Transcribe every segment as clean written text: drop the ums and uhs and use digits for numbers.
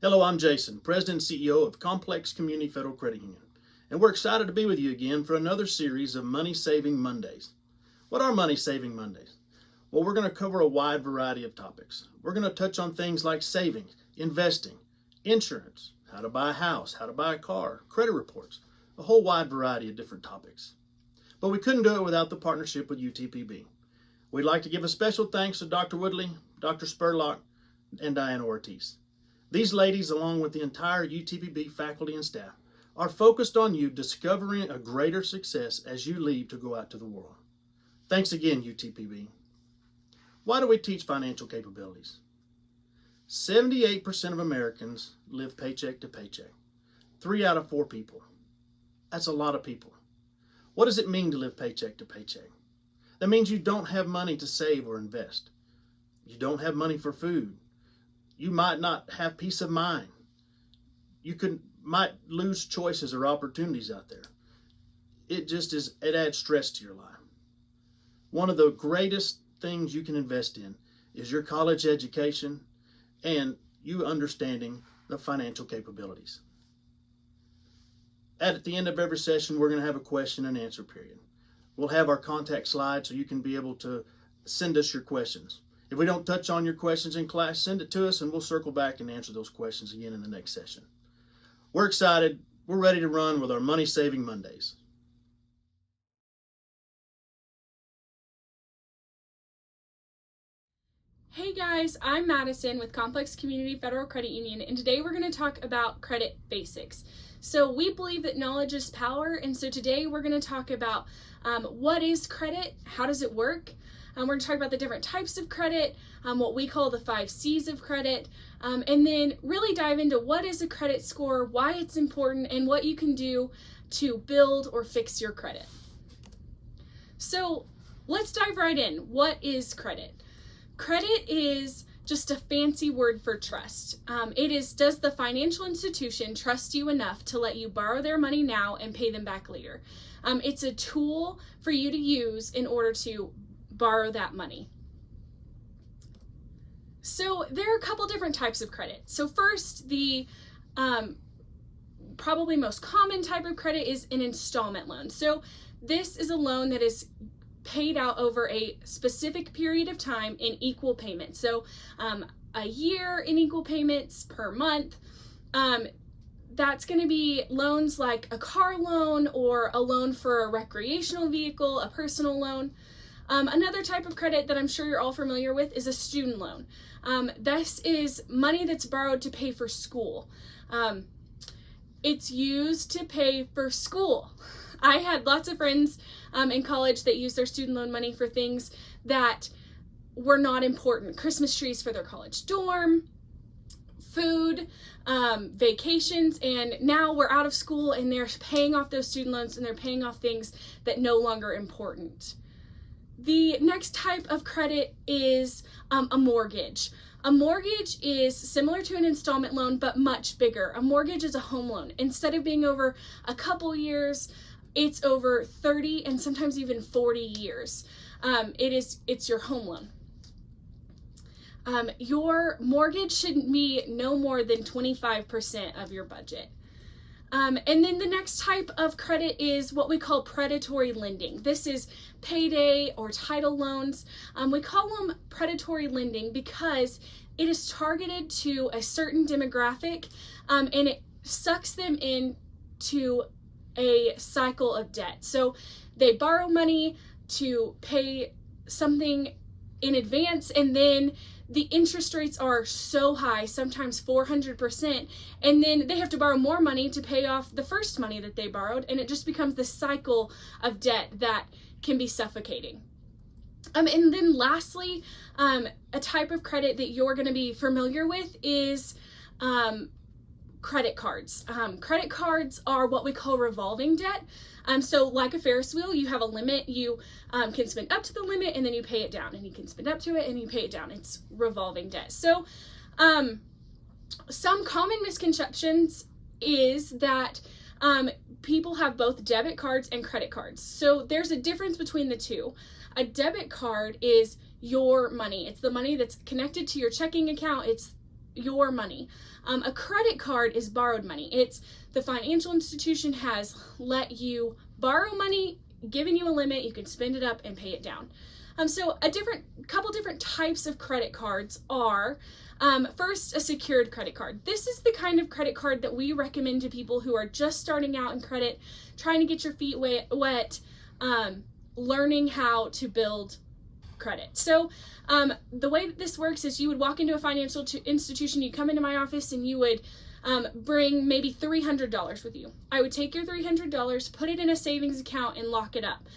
Hello, I'm Jason, President and CEO of Complex Community Federal Credit Union, and we're excited to be with you again for another series of Money Saving Mondays. What are Money Saving Mondays? Well, we're going to cover a wide variety of topics. We're going to touch on things like savings, investing, insurance, how to buy a house, how to buy a car, credit reports, a whole wide variety of different topics. But we couldn't do it without the partnership with UTPB. We'd like to give a special thanks to Dr. Woodley, Dr. Spurlock, and Diana Ortiz. These ladies, along with the entire UTPB faculty and staff, are focused on you discovering a greater success as you leave to go out to the world. Thanks again, UTPB. Why do we teach financial capabilities? 78% of Americans live paycheck to paycheck. 3 out of 4 people. That's a lot of people. What does it mean to live paycheck to paycheck? That means you don't have money to save or invest. You don't have money for food. You might not have peace of mind. You might lose choices or opportunities out there. It adds stress to your life. One of the greatest things you can invest in is your college education and you understanding the financial capabilities. At the end of every session, we're going to have a question and answer period. We'll have our contact slide so you can be able to send us your questions. If we don't touch on your questions in class, send it to us and we'll circle back and answer those questions again in the next session. We're excited. We're ready to run with our Money Saving Mondays. Hey guys, I'm Madison with Complex Community Federal Credit Union, and today we're going to talk about credit basics. So we believe that knowledge is power, and so today we're going to talk about what is credit, how does it work. We're going to talk about the different types of credit, what we call the 5 C's of credit, and then really dive into what is a credit score, why it's important, and what you can do to build or fix your credit. So let's dive right in. What is credit? Credit is just a fancy word for trust. Does the financial institution trust you enough to let you borrow their money now and pay them back later? It's a tool for you to use in order to borrow that money. So there are a couple different types of credit. So first, the probably most common type of credit is an installment loan. So this is a loan that is paid out over a specific period of time in equal payments. So a year in equal payments per month. That's going to be loans like a car loan or a loan for a recreational vehicle, a personal loan. Another type of credit that I'm sure you're all familiar with is a student loan. This is money that's borrowed to pay for school. It's used to pay for school. I had lots of friends in college that used their student loan money for things that were not important. Christmas trees for their college dorm, food, vacations, and now we're out of school and they're paying off those student loans and they're paying off things that no longer important. The next type of credit is a mortgage. A mortgage is similar to an installment loan, but much bigger. A mortgage is a home loan. Instead of being over a couple years, it's over 30 and sometimes even 40 years. It's your home loan. Your mortgage should be no more than 25% of your budget. And then the next type of credit is what we call predatory lending. This is payday or title loans. We call them predatory lending because it is targeted to a certain demographic and it sucks them into a cycle of debt. So they borrow money to pay something in advance, and then the interest rates are so high, sometimes 400%, and then they have to borrow more money to pay off the first money that they borrowed, and it just becomes this cycle of debt that can be suffocating. And then lastly, a type of credit that you're going to be familiar with is credit cards. Credit cards are what we call revolving debt. So like a Ferris wheel, you have a limit, you can spend up to the limit and then you pay it down, and you can spend up to it and you pay it down. It's revolving debt. So some common misconceptions is that people have both debit cards and credit cards. So there's a difference between the two. A debit card is your money. It's the money that's connected to your checking account. It's your money. A credit card is borrowed money. It's the financial institution has let you borrow money, given you a limit, you can spend it up and pay it down. So a couple different types of credit cards are, first, a secured credit card. This is the kind of credit card that we recommend to people who are just starting out in credit, trying to get your feet wet, learning how to build credit. So the way that this works is you would walk into a financial institution, you come into my office, and you would bring maybe $300 with you. I would take your $300, put it in a savings account, and lock it up.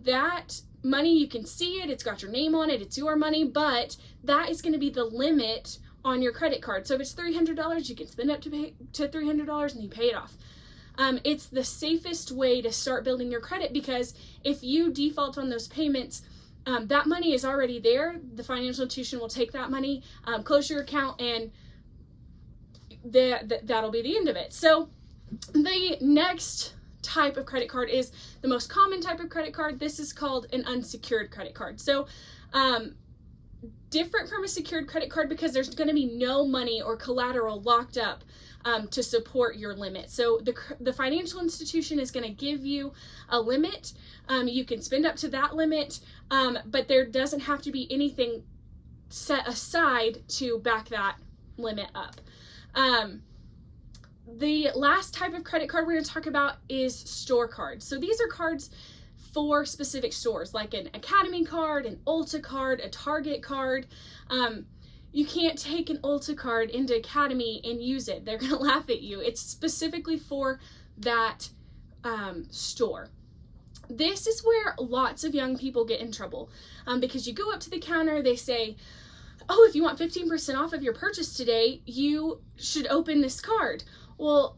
That money, you can see it, it's got your name on it, it's your money, but that is going to be the limit on your credit card. So if it's $300, you can spend up to $300 and you pay it off. It's the safest way to start building your credit, because if you default on those payments, that money is already there. The financial institution will take that money, close your account, and that'll be the end of it. So the next type of credit card is the most common type of credit card. This is called an unsecured credit card. So different from a secured credit card because there's going to be no money or collateral locked up to support your limit. So the financial institution is going to give you a limit. You can spend up to that limit, but there doesn't have to be anything set aside to back that limit up. The last type of credit card we're going to talk about is store cards. So these are cards for specific stores, like an Academy card, an Ulta card, a Target card. You can't take an Ulta card into Academy and use it. They're going to laugh at you. It's specifically for that store. This is where lots of young people get in trouble because you go up to the counter, they say, oh, if you want 15% off of your purchase today, you should open this card. Well,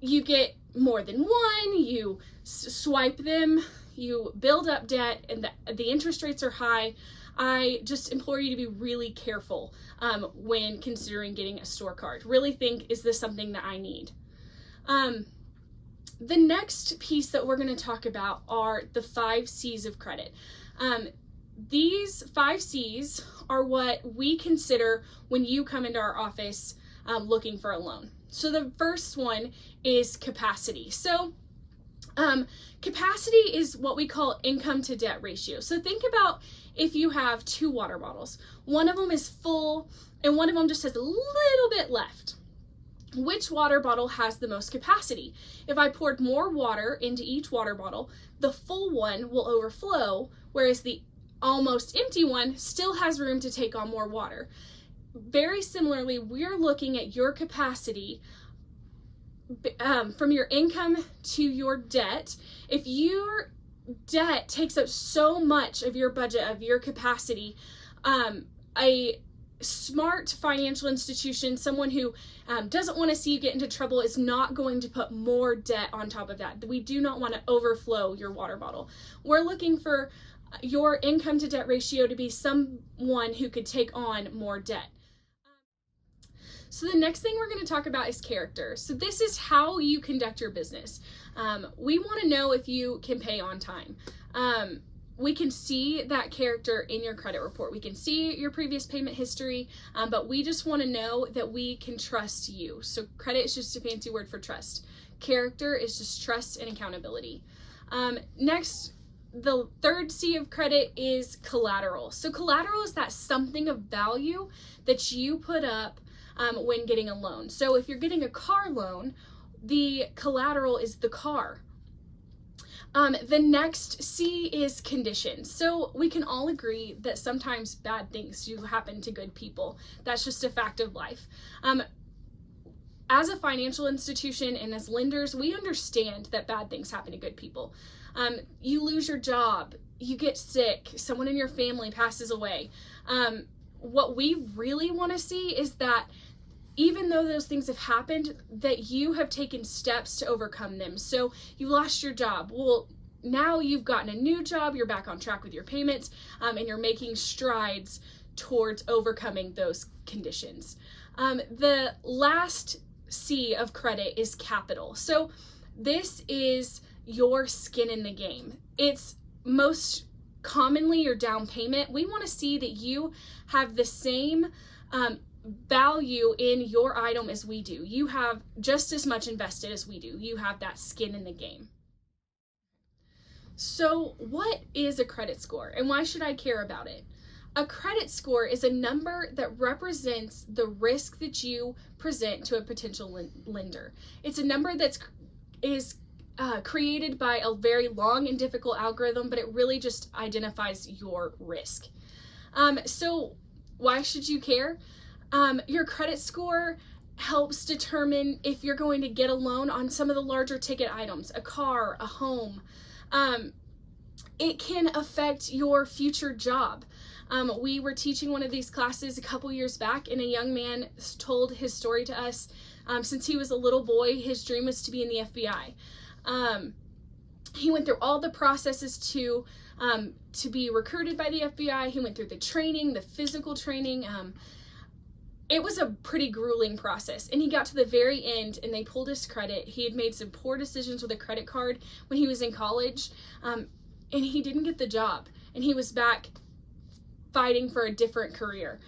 you get more than one, you swipe them, you build up debt, and the interest rates are high. I just implore you to be really careful when considering getting a store card. Really think, is this something that I need? The next piece that we're going to talk about are the 5 C's of credit. These 5 C's are what we consider when you come into our office looking for a loan. So the first one is capacity. So capacity is what we call income to debt ratio. So think about if you have 2 water bottles. One of them is full and one of them just has a little bit left. Which water bottle has the most capacity? If I poured more water into each water bottle, the full one will overflow, whereas the almost empty one still has room to take on more water. Very similarly, we're looking at your capacity from your income to your debt. If your debt takes up so much of your budget, of your capacity, a smart financial institution, someone who doesn't want to see you get into trouble, is not going to put more debt on top of that. We do not want to overflow your water bottle. We're looking for your income to debt ratio to be someone who could take on more debt. So the next thing we're going to talk about is character. So this is how you conduct your business. We want to know if you can pay on time. We can see that character in your credit report. We can see your previous payment history, but we just want to know that we can trust you. So credit is just a fancy word for trust. Character is just trust and accountability. Next, the third C of credit is collateral. So collateral is that something of value that you put up when getting a loan. So if you're getting a car loan, the collateral is the car. The next C is conditions. So we can all agree that sometimes bad things do happen to good people. That's just a fact of life. As a financial institution and as lenders, we understand that bad things happen to good people. You lose your job, you get sick, someone in your family passes away. What we really want to see is that even though those things have happened, that you have taken steps to overcome them. So you lost your job. Well, now you've gotten a new job, you're back on track with your payments, and you're making strides towards overcoming those conditions. The last C of credit is capital. So this is your skin in the game. It's most commonly your down payment. We want to see that you have the same value in your item as we do. You have just as much invested as we do. You have that skin in the game. So what is a credit score and why should I care about it? A credit score is a number that represents the risk that you present to a potential lender. It's a number that is created by a very long and difficult algorithm, but it really just identifies your risk. So why should you care? Your credit score helps determine if you're going to get a loan on some of the larger ticket items, a car, a home. It can affect your future job. We were teaching one of these classes a couple years back, and a young man told his story to us. Since he was a little boy, his dream was to be in the FBI. He went through all the processes to be recruited by the FBI. He went through the training, the physical training. It was a pretty grueling process, and he got to the very end and they pulled his credit. He had made some poor decisions with a credit card when he was in college, and he didn't get the job, and he was back fighting for a different career.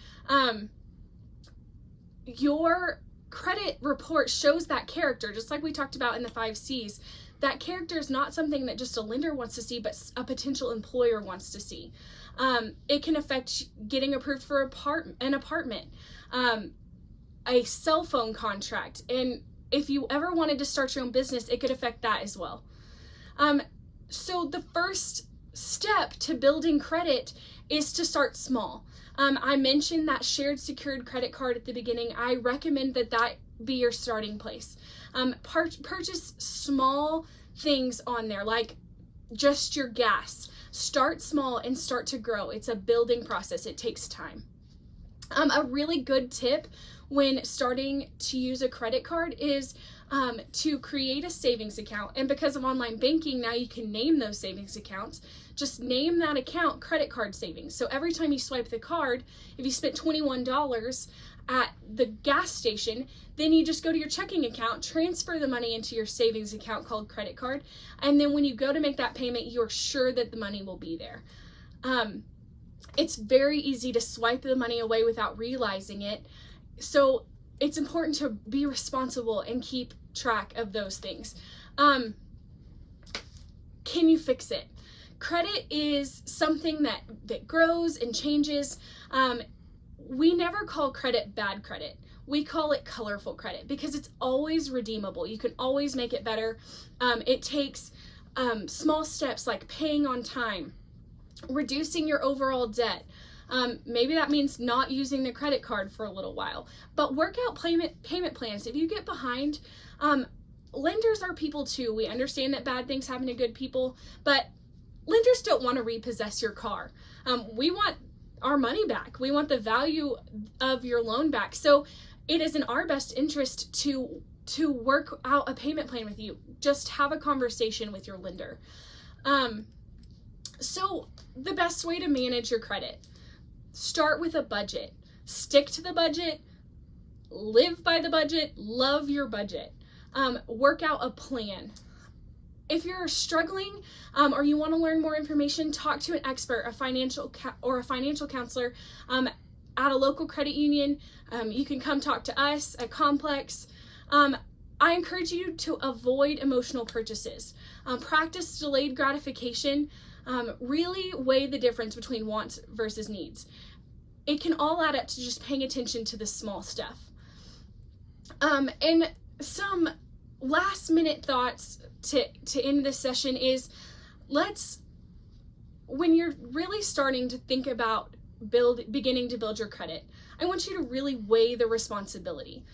Your credit report shows that character, just like we talked about in the 5 C's. That character is not something that just a lender wants to see, but a potential employer wants to see. It can affect getting approved for an apartment, a cell phone contract, and if you ever wanted to start your own business, it could affect that as well. So the first step to building credit is to start small. I mentioned that shared secured credit card at the beginning. I recommend that be your starting place. Purchase small things on there, like just your gas. Start small and start to grow. It's a building process. It takes time. A really good tip when starting to use a credit card is to create a savings account. And because of online banking, now you can name those savings accounts. Just name that account credit card savings. So every time you swipe the card, if you spent $21 at the gas station, then you just go to your checking account, transfer the money into your savings account called credit card, and then when you go to make that payment, you're sure that the money will be there. It's very easy to swipe the money away without realizing it. So it's important to be responsible and keep track of those things. Can you fix it? Credit is something that grows and changes. We never call credit bad credit. We call it colorful credit because it's always redeemable. You can always make it better. It takes small steps like paying on time, reducing your overall debt. Maybe that means not using the credit card for a little while, but work out payment plans. If you get behind, lenders are people too. We understand that bad things happen to good people, but lenders don't want to repossess your car. We want our money back. We want the value of your loan back. So it is in our best interest to work out a payment plan with you. Just have a conversation with your lender. So the best way to manage your credit, start with a budget. Stick to the budget, live by the budget, love your budget. Work out a plan. If you're struggling or you want to learn more information, talk to an expert, a financial counselor at a local credit union. You can come talk to us at Complex. I encourage you to avoid emotional purchases. Practice delayed gratification. Really weigh the difference between wants versus needs. It can all add up to just paying attention to the small stuff. And some last minute thoughts to end this session is, when you're really starting to think about beginning to build your credit, I want you to really weigh the responsibility.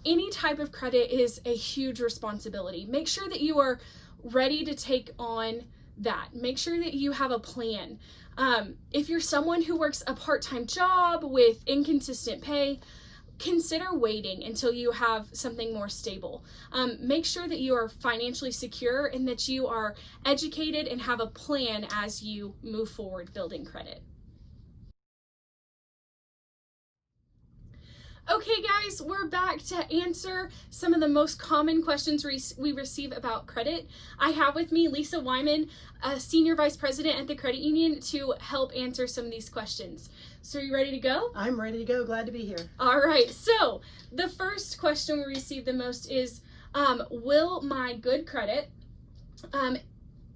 Any type of credit is a huge responsibility. Make sure that you are ready to take on that. Make sure that you have a plan. If you're someone who works a part-time job with inconsistent pay, consider waiting until you have something more stable. Make sure that you are financially secure and that you are educated and have a plan as you move forward building credit. Okay guys, we're back to answer some of the most common questions we receive about credit. I have with me Lisa Wyman, a Senior Vice President at the Credit Union, to help answer some of these questions. So are you ready to go? I'm ready to go. Glad to be here. All right. So the first question we receive the most is, will my good credit,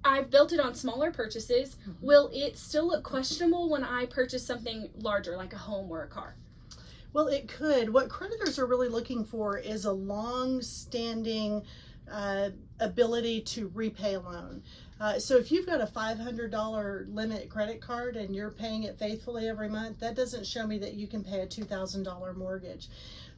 I've built it on smaller purchases, will it still look questionable when I purchase something larger, like a home or a car? Well, it could. What creditors are really looking for is a long-standing ability to repay a loan. So if you've got a $500 limit credit card and you're paying it faithfully every month, that doesn't show me that you can pay a $2,000 mortgage.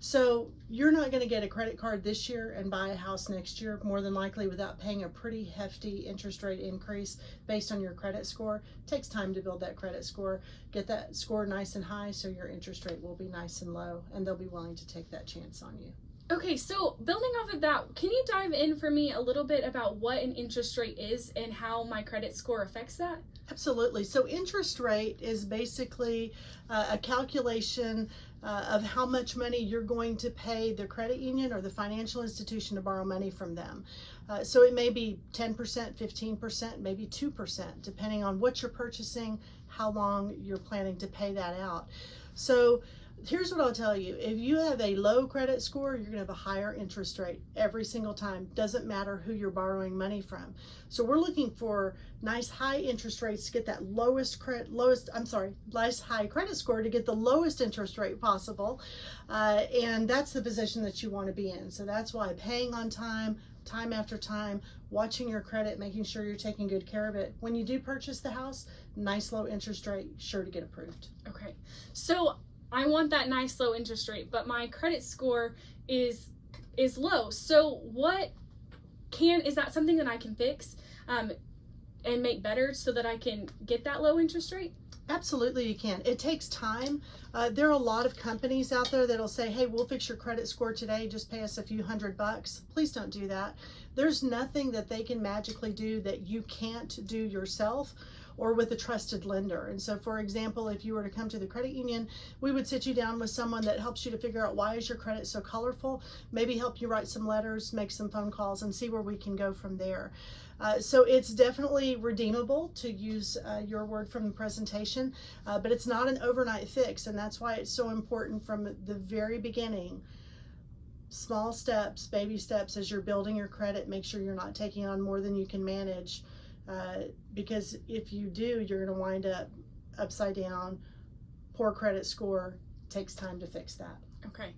So you're not going to get a credit card this year and buy a house next year, more than likely, without paying a pretty hefty interest rate increase based on your credit score. It takes time to build that credit score, get that score nice and high so your interest rate will be nice and low, and they'll be willing to take that chance on you. Okay, so building off of that, can you dive in for me a little bit about what an interest rate is and how my credit score affects that? Absolutely. So interest rate is basically a calculation of how much money you're going to pay the credit union or the financial institution to borrow money from them. So it may be 10%, 15%, maybe 2%, depending on what you're purchasing, how long you're planning to pay that out. So here's what I'll tell you. If you have a low credit score, you're going to have a higher interest rate every single time. Doesn't matter who you're borrowing money from. So we're looking for nice high interest rates to get that nice high credit score to get the lowest interest rate possible. And that's the position that you want to be in. So that's why paying on time, time after time, watching your credit, making sure you're taking good care of it. When you do purchase the house, nice low interest rate, sure to get approved. Okay, so I want that nice low interest rate, but my credit score is low. So is that something that I can fix and make better so that I can get that low interest rate? Absolutely, you can. It takes time. There are a lot of companies out there that'll say, hey, we'll fix your credit score today, just pay us a few $100. Please don't do that. There's nothing that they can magically do that you can't do yourself or with a trusted lender. And so, for example, if you were to come to the credit union, we would sit you down with someone that helps you to figure out why is your credit so colorful, maybe help you write some letters, make some phone calls, and see where we can go from there. So it's definitely redeemable, to use your word from the presentation, but it's not an overnight fix, and that's why it's so important from the very beginning. Small steps, baby steps as you're building your credit. Make sure you're not taking on more than you can manage. Because if you do, you're going to wind up upside down, poor credit score. Takes time to fix that. Okay.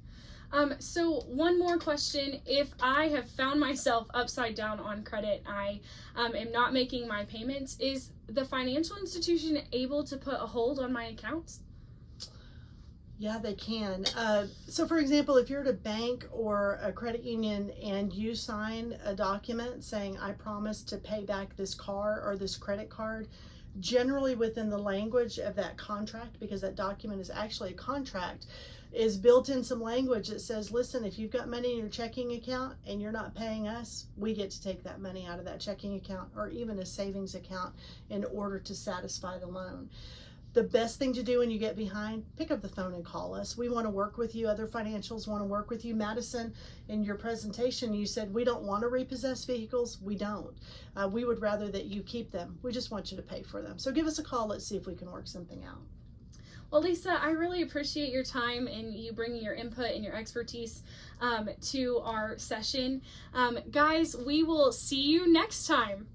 So one more question. If I have found myself upside down on credit, I am not making my payments, is the financial institution able to put a hold on my accounts? Yeah, they can. So for example, if you're at a bank or a credit union and you sign a document saying, I promise to pay back this car or this credit card, generally within the language of that contract, because that document is actually a contract, is built in some language that says, listen, if you've got money in your checking account and you're not paying us, we get to take that money out of that checking account or even a savings account in order to satisfy the loan. The best thing to do when you get behind, pick up the phone and call us. We want to work with you. Other financials want to work with you. Madison, in your presentation, you said we don't want to repossess vehicles. We don't. We would rather that you keep them. We just want you to pay for them. So give us a call. Let's see if we can work something out. Well, Lisa, I really appreciate your time and you bringing your input and your expertise to our session. Guys, we will see you next time.